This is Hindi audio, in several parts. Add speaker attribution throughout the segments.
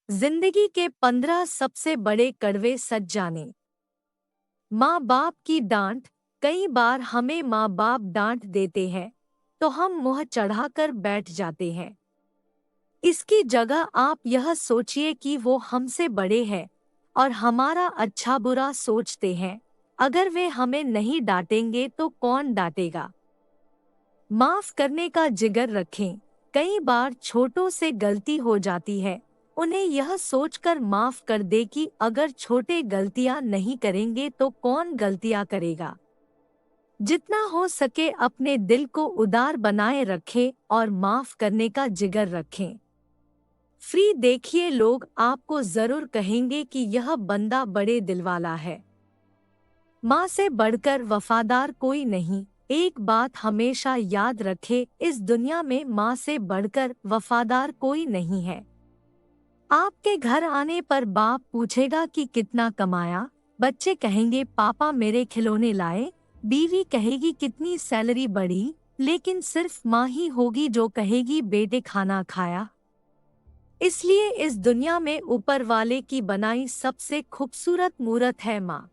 Speaker 1: जिंदगी के 15 सबसे बड़े कड़वे सच जाने। माँ बाप की डांट। कई बार हमें माँ बाप डांट देते हैं तो हम मुंह चढ़ाकर बैठ जाते हैं। इसकी जगह आप यह सोचिए कि वो हमसे बड़े हैं और हमारा अच्छा बुरा सोचते हैं। अगर वे हमें नहीं डांटेंगे तो कौन डांटेगा। माफ करने का जिगर रखें। कई बार छोटों से गलती हो जाती है, उन्हें यह सोचकर माफ कर दे कि अगर छोटे गलतियां नहीं करेंगे तो कौन गलतियां करेगा। जितना हो सके अपने दिल को उदार बनाए रखें और माफ करने का जिगर रखें। फ्री देखिए, लोग आपको जरूर कहेंगे कि यह बंदा बड़े दिल वाला है। माँ से बढ़कर वफादार कोई नहीं। एक बात हमेशा याद रखे, इस दुनिया में माँ से बढ़कर वफादार कोई नहीं है। आपके घर आने पर बाप पूछेगा कि कितना कमाया, बच्चे कहेंगे पापा मेरे खिलौने लाए, बीवी कहेगी कितनी सैलरी बढ़ी, लेकिन सिर्फ माँ ही होगी जो कहेगी बेटे खाना खाया। इसलिए इस दुनिया में ऊपर वाले की बनाई सबसे खूबसूरत मूरत है माँ,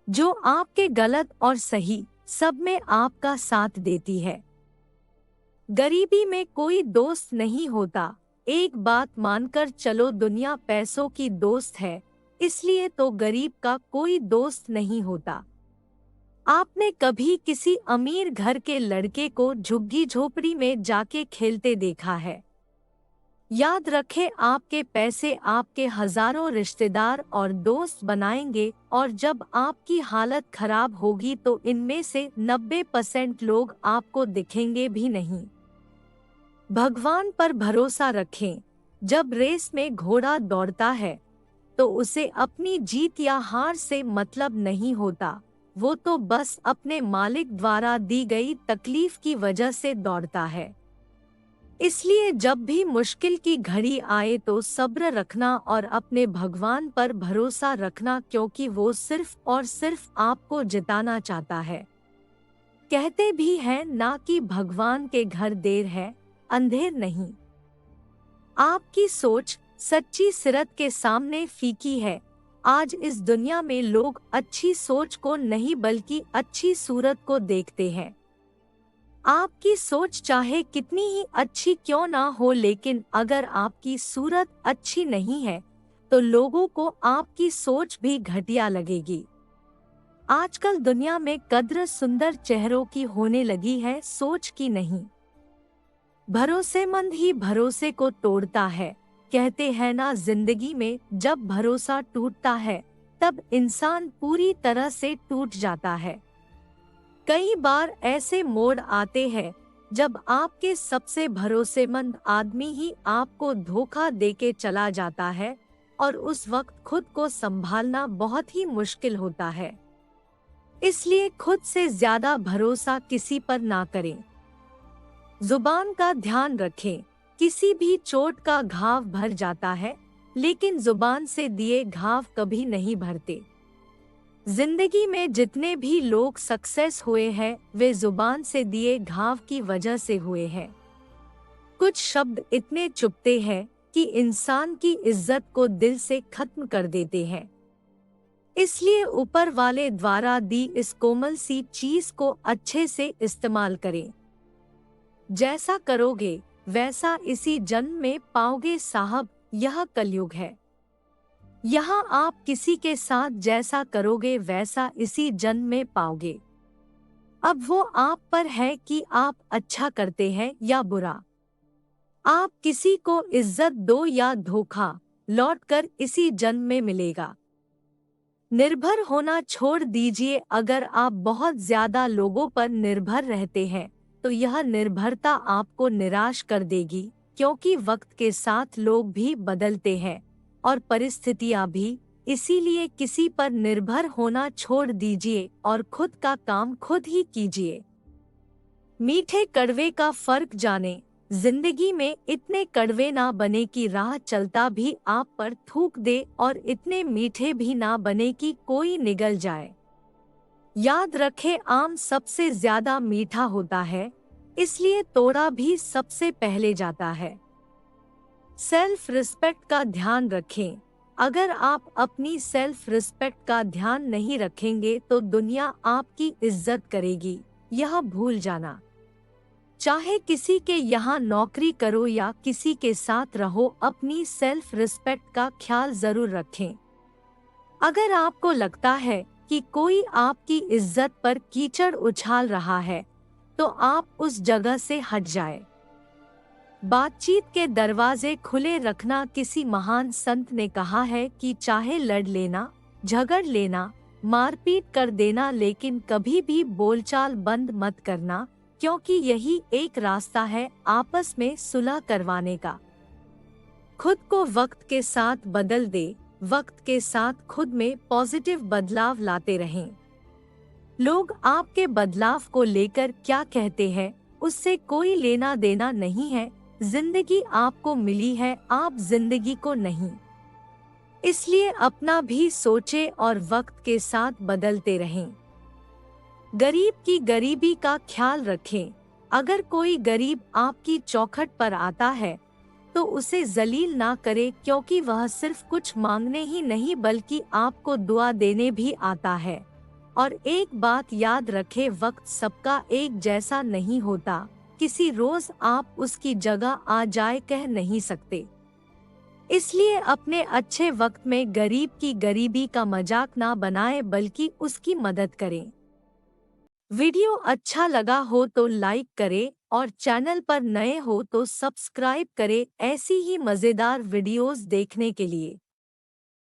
Speaker 1: जो आपके गलत और सही सब में आपका साथ देती है। गरीबी में कोई दोस्त नहीं होता, एक बात मानकर चलो, दुनिया पैसों की दोस्त है, इसलिए तो गरीब का कोई दोस्त नहीं होता। आपने कभी किसी अमीर घर के लड़के को झुग्गी झोपड़ी में जाके खेलते देखा है? याद रखें, आपके पैसे आपके हजारों रिश्तेदार और दोस्त बनाएंगे और जब आपकी हालत खराब होगी तो इनमें से 90% लोग आपको दिखेंगे भी नहीं। भगवान पर भरोसा रखें। जब रेस में घोड़ा दौड़ता है तो उसे अपनी जीत या हार से मतलब नहीं होता, वो तो बस अपने मालिक द्वारा दी गई तकलीफ की वजह से दौड़ता है। इसलिए जब भी मुश्किल की घड़ी आए तो सब्र रखना और अपने भगवान पर भरोसा रखना, क्योंकि वो सिर्फ और सिर्फ आपको जिताना चाहता है। कहते भी हैं ना कि भगवान के घर देर है अंधेर नहीं। आपकी सोच सच्ची सिरत के सामने फीकी है। आज इस दुनिया में लोग अच्छी सोच को नहीं बल्कि अच्छी सूरत को देखते हैं। आपकी सोच चाहे कितनी ही अच्छी क्यों ना हो, लेकिन अगर आपकी सूरत अच्छी नहीं है तो लोगों को आपकी सोच भी घटिया लगेगी। आजकल दुनिया में कद्र सुंदर चेहरों की होने लगी है, सोच की नहीं। भरोसेमंद ही भरोसे को तोड़ता है। कहते हैं ना, जिंदगी में जब भरोसा टूटता है तब इंसान पूरी तरह से टूट जाता है। कई बार ऐसे मोड़ आते हैं जब आपके सबसे भरोसेमंद आदमी ही आपको धोखा देके चला जाता है और उस वक्त खुद को संभालना बहुत ही मुश्किल होता है। इसलिए खुद से ज्यादा भरोसा किसी पर ना करें। जुबान का ध्यान रखें। किसी भी चोट का घाव भर जाता है, लेकिन जुबान से दिए घाव कभी नहीं भरते। जिंदगी में जितने भी लोग सक्सेस हुए हैं वे जुबान से दिए घाव की वजह से हुए हैं। कुछ शब्द इतने चुभते हैं कि इंसान की इज्जत को दिल से खत्म कर देते हैं। इसलिए ऊपर वाले द्वारा दी इस कोमल सी चीज को अच्छे से इस्तेमाल करें। जैसा करोगे वैसा इसी जन्म में पाओगे साहब, यह कलयुग है। यहाँ आप किसी के साथ जैसा करोगे वैसा इसी जन्म में पाओगे। अब वो आप पर है कि आप अच्छा करते हैं या बुरा। आप किसी को इज्जत दो या धोखा, लौटकर इसी जन्म में मिलेगा। निर्भर होना छोड़ दीजिए। अगर आप बहुत ज्यादा लोगों पर निर्भर रहते हैं तो यह निर्भरता आपको निराश कर देगी, क्योंकि वक्त के साथ लोग भी बदलते हैं और परिस्थितियां भी। इसीलिए किसी पर निर्भर होना छोड़ दीजिए और खुद का काम खुद ही कीजिए। मीठे कड़वे का फर्क जाने। जिंदगी में इतने कड़वे ना बने कि राह चलता भी आप पर थूक दे और इतने मीठे भी ना बने कि कोई निगल जाए। याद रखें, आम सबसे ज्यादा मीठा होता है, इसलिए तोड़ा भी सबसे पहले जाता है। सेल्फ रिस्पेक्ट का ध्यान रखें। अगर आप अपनी सेल्फ रिस्पेक्ट का ध्यान नहीं रखेंगे तो दुनिया आपकी इज्जत करेगी, यह भूल जाना। चाहे किसी के यहाँ नौकरी करो या किसी के साथ रहो, अपनी सेल्फ रिस्पेक्ट का ख्याल जरूर रखें। अगर आपको लगता है कि कोई आपकी इज्जत पर कीचड़ उछाल रहा है, तो आप उस जगह से हट जाए। बातचीत के दरवाजे खुले रखना। किसी महान संत ने कहा है कि चाहे लड़ लेना, झगड़ लेना, मारपीट कर देना, लेकिन कभी भी बोलचाल बंद मत करना, क्योंकि यही एक रास्ता है आपस में सुलह करवाने का। खुद को वक्त के साथ बदल दे, वक्त के साथ खुद में पॉजिटिव बदलाव लाते रहें। लोग आपके बदलाव को लेकर क्या कहते हैं, उससे कोई लेना देना नहीं है। जिंदगी आपको मिली है, आप जिंदगी को नहीं। इसलिए अपना भी सोचें और वक्त के साथ बदलते रहें। गरीब की गरीबी का ख्याल रखें। अगर कोई गरीब आपकी चौखट पर आता है तो उसे जलील ना करें, क्योंकि वह सिर्फ कुछ मांगने ही नहीं बल्कि आपको दुआ देने भी आता है। और एक बात याद रखें, वक्त सबका एक जैसा नहीं होता। किसी रोज आप उसकी जगह आ जाए कह नहीं सकते। इसलिए अपने अच्छे वक्त में गरीब की गरीबी का मजाक ना बनाएं, बल्कि उसकी मदद करें। वीडियो अच्छा लगा हो तो लाइक करें और चैनल पर नए हो तो सब्सक्राइब करें ऐसी ही मजेदार वीडियोस देखने के लिए।